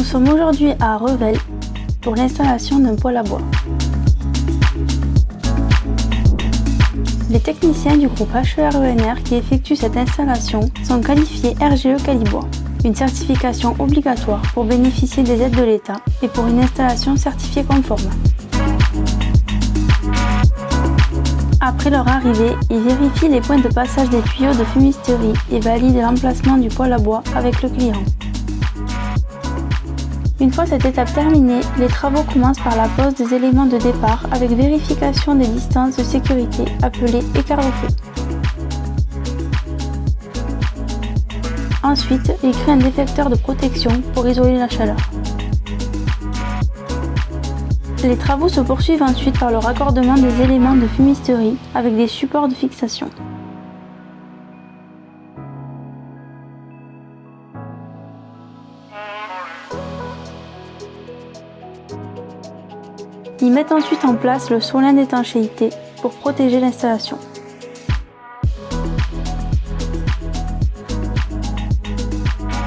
sommes aujourd'hui à Revel pour l'installation d'un poêle à bois. Les techniciens du groupe HERENR qui effectuent cette installation sont qualifiés RGE Calibois, une certification obligatoire pour bénéficier des aides de l'État et pour une installation certifiée conforme. Après leur arrivée, ils vérifient les points de passage des tuyaux de fumisterie et valident l'emplacement du poêle à bois avec le client. Une fois cette étape terminée, les travaux commencent par la pose des éléments de départ avec vérification des distances de sécurité appelées écart de feu. Ensuite, ils créent un détecteur de protection pour isoler la chaleur. Les travaux se poursuivent ensuite par le raccordement des éléments de fumisterie avec des supports de fixation. Ils mettent ensuite en place le soulin d'étanchéité pour protéger l'installation.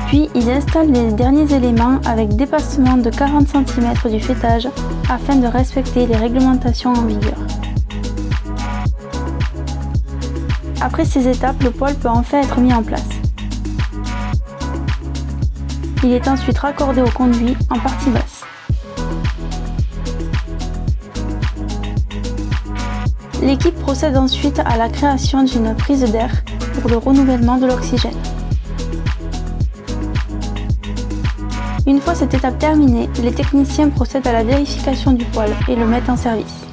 Puis ils installent les derniers éléments avec dépassement de 40 cm du faîtage afin de respecter les réglementations en vigueur. Après ces étapes, le poêle peut enfin être mis en place. Il est ensuite raccordé au conduit en partie basse. L'équipe procède ensuite à la création d'une prise d'air pour le renouvellement de l'oxygène. Une fois cette étape terminée, les techniciens procèdent à la vérification du poêle et le mettent en service.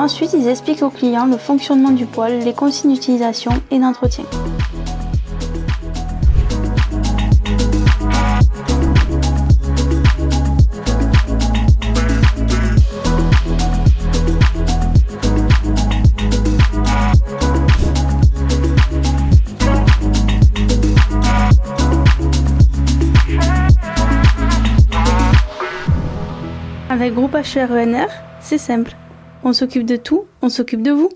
Ensuite, ils expliquent aux clients le fonctionnement du poêle, les consignes d'utilisation et d'entretien. Avec Groupe HERENR, c'est simple. On s'occupe de tout, on s'occupe de vous.